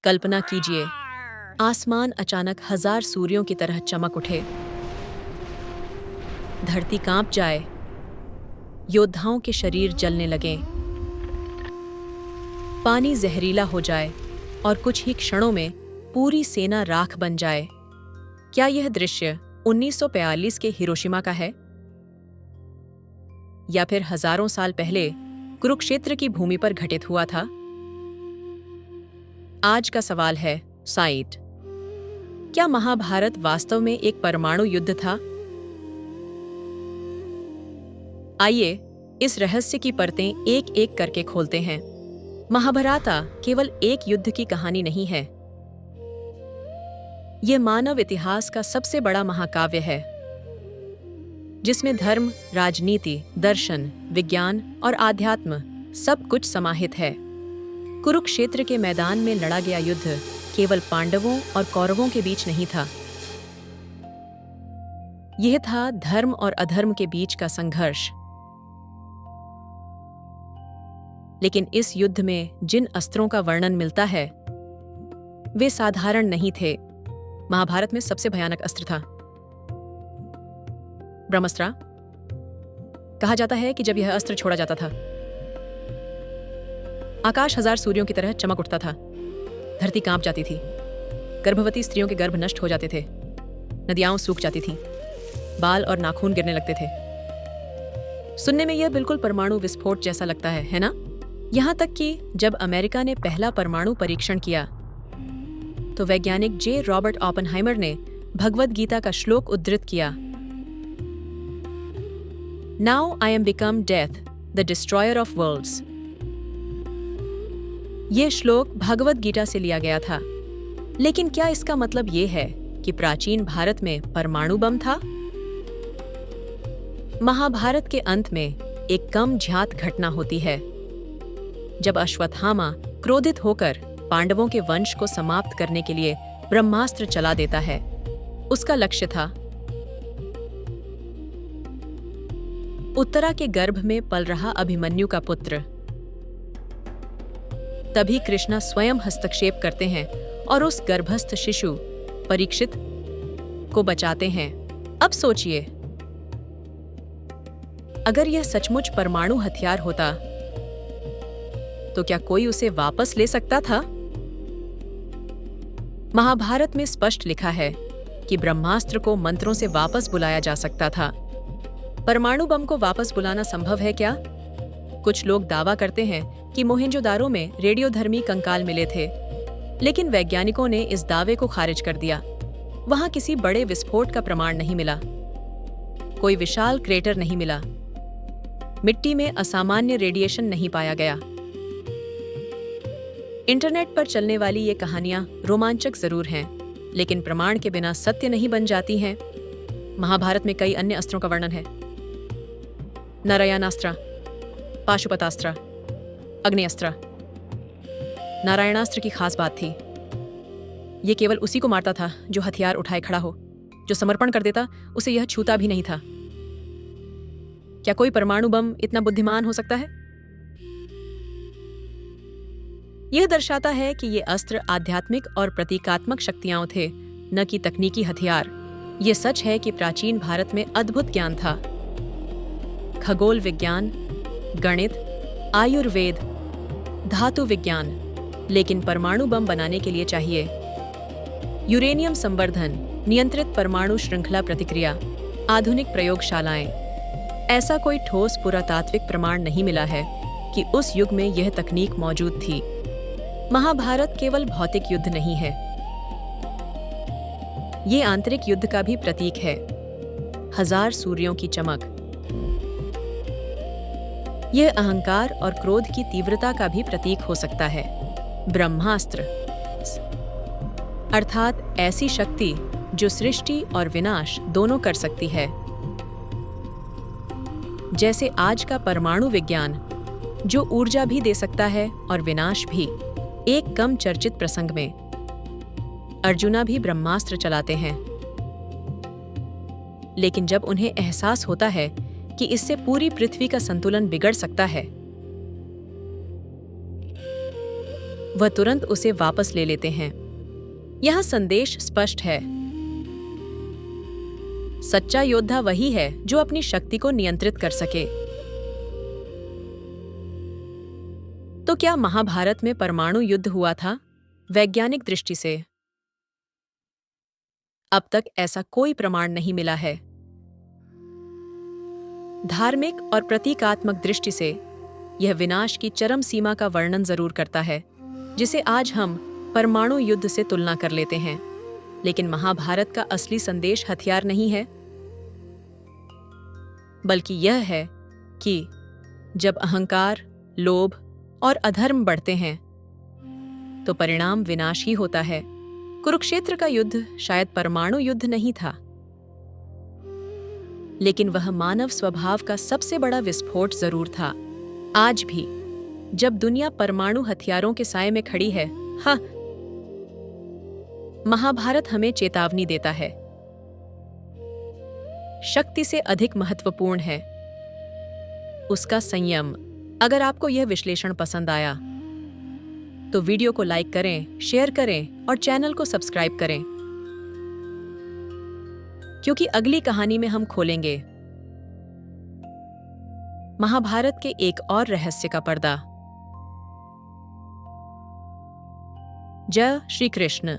कल्पना कीजिए, आसमान अचानक हजार सूर्यों की तरह चमक उठे, धरती कांप जाए, योद्धाओं के शरीर जलने लगें, पानी जहरीला हो जाए और कुछ ही क्षणों में पूरी सेना राख बन जाए। क्या यह दृश्य 1942 के हिरोशिमा का है? या फिर हजारों साल पहले कुरुक्षेत्र की भूमि पर घटित हुआ था? आज का सवाल है साइट। क्या महाभारत वास्तव में एक परमाणु युद्ध था? आइए इस रहस्य की परतें एक एक करके खोलते हैं। महाभारत केवल एक युद्ध की कहानी नहीं है। यह मानव इतिहास का सबसे बड़ा महाकाव्य है, जिसमें धर्म, राजनीति, दर्शन, विज्ञान और आध्यात्म सब कुछ समाहित है। कुरुक्षेत्र के मैदान में लड़ा गया युद्ध केवल पांडवों और कौरवों के बीच नहीं था। यह था धर्म और अधर्म के बीच का संघर्ष। लेकिन इस युद्ध में जिन अस्त्रों का वर्णन मिलता है, वे साधारण नहीं थे। महाभारत में सबसे भयानक अस्त्र था ब्रह्मास्त्र। कहा जाता है कि जब यह अस्त्र छोड़ा जाता था, आकाश हजार सूर्यों की तरह चमक उठता था, धरती कांप जाती थी, गर्भवती स्त्रियों के गर्भ नष्ट हो जाते थे, नदियां सूख जाती थीं, बाल और नाखून गिरने लगते थे। सुनने में यह बिल्कुल परमाणु विस्फोट जैसा लगता है ना? यहां तक कि जब अमेरिका ने पहला परमाणु परीक्षण किया, तो वैज्ञानिक जे रॉबर्ट ओपेनहाइमर ने भगवद गीता का श्लोक उद्धृत किया, now I am become death, the destroyer of worlds. यह श्लोक भगवद गीता से लिया गया था। लेकिन क्या इसका मतलब यह है कि प्राचीन भारत में परमाणु बम था? महाभारत के अंत में एक कम ज्ञात घटना होती है, जब अश्वत्थामा क्रोधित होकर पांडवों के वंश को समाप्त करने के लिए ब्रह्मास्त्र चला देता है। उसका लक्ष्य था उत्तरा के गर्भ में पल रहा अभिमन्यु का पुत्र। तभी कृष्णा स्वयं हस्तक्षेप करते हैं और उस गर्भस्थ शिशु परीक्षित को बचाते हैं। अब सोचिए, अगर यह सचमुच परमाणु हथियार होता, तो क्या कोई उसे वापस ले सकता था? महाभारत में स्पष्ट लिखा है कि ब्रह्मास्त्र को मंत्रों से वापस बुलाया जा सकता था। परमाणु बम को वापस बुलाना संभव है क्या? कुछ लोग दावा करते हैं कि मोहेंजोदारो में रेडियोधर्मी कंकाल मिले थे, लेकिन वैज्ञानिकों ने इस दावे को खारिज कर दिया। वहां किसी बड़े विस्फोट का प्रमाण नहीं मिला, कोई विशाल क्रेटर नहीं मिला, मिट्टी में असामान्य रेडिएशन नहीं पाया गया। इंटरनेट पर चलने वाली ये कहानियां रोमांचक जरूर हैं, लेकिन प्रमाण के बिना सत्य नहीं बन जाती हैं। महाभारत में कई अन्य अस्त्रों का वर्णन है। नारायणास्त्र, पाशुपतास्त्र, अग्नि-अस्त्र। नारायणास्त्र की खास बात थी, ये केवल उसी को मारता था जो हथियार उठाए खड़ा हो। जो समर्पण कर देता, उसे यह छूता भी नहीं था। क्या कोई परमाणु बम इतना बुद्धिमान हो सकता है? यह दर्शाता है कि ये अस्त्र आध्यात्मिक और प्रतीकात्मक शक्तियां थे, न कि तकनीकी हथियार। ये सच है कि प्राचीन भारत में अद्भुत ज्ञान था, खगोल विज्ञान, गणित, आयुर्वेद, धातु विज्ञान। लेकिन परमाणु बम बनाने के लिए चाहिए यूरेनियम संवर्धन, नियंत्रित परमाणु श्रृंखला प्रतिक्रिया, आधुनिक प्रयोगशालाएं। ऐसा कोई ठोस पुरातात्विक प्रमाण नहीं मिला है कि उस युग में यह तकनीक मौजूद थी। महाभारत केवल भौतिक युद्ध नहीं है, ये आंतरिक युद्ध का भी प्रतीक है। हजार सूर्यों की चमक, यह अहंकार और क्रोध की तीव्रता का भी प्रतीक हो सकता है। ब्रह्मास्त्र अर्थात ऐसी शक्ति जो सृष्टि और विनाश दोनों कर सकती है। जैसे आज का परमाणु विज्ञान, जो ऊर्जा भी दे सकता है और विनाश भी। एक कम चर्चित प्रसंग में अर्जुना भी ब्रह्मास्त्र चलाते हैं, लेकिन जब उन्हें एहसास होता है कि इससे पूरी पृथ्वी का संतुलन बिगड़ सकता है, वह तुरंत उसे वापस ले लेते हैं। यह संदेश स्पष्ट है। सच्चा योद्धा वही है जो अपनी शक्ति को नियंत्रित कर सके। तो क्या महाभारत में परमाणु युद्ध हुआ था? वैज्ञानिक दृष्टि से अब तक ऐसा कोई प्रमाण नहीं मिला है। धार्मिक और प्रतीकात्मक दृष्टि से यह विनाश की चरम सीमा का वर्णन जरूर करता है, जिसे आज हम परमाणु युद्ध से तुलना कर लेते हैं। लेकिन महाभारत का असली संदेश हथियार नहीं है, बल्कि यह है कि जब अहंकार, लोभ और अधर्म बढ़ते हैं तो परिणाम विनाश ही होता है। कुरुक्षेत्र का युद्ध शायद परमाणु युद्ध नहीं था, लेकिन वह मानव स्वभाव का सबसे बड़ा विस्फोट जरूर था। आज भी जब दुनिया परमाणु हथियारों के साए में खड़ी है, महाभारत हमें चेतावनी देता है। शक्ति से अधिक महत्वपूर्ण है उसका संयम। अगर आपको यह विश्लेषण पसंद आया तो वीडियो को लाइक करें, शेयर करें और चैनल को सब्सक्राइब करें, क्योंकि अगली कहानी में हम खोलेंगे महाभारत के एक और रहस्य का पर्दा। जय श्री कृष्ण।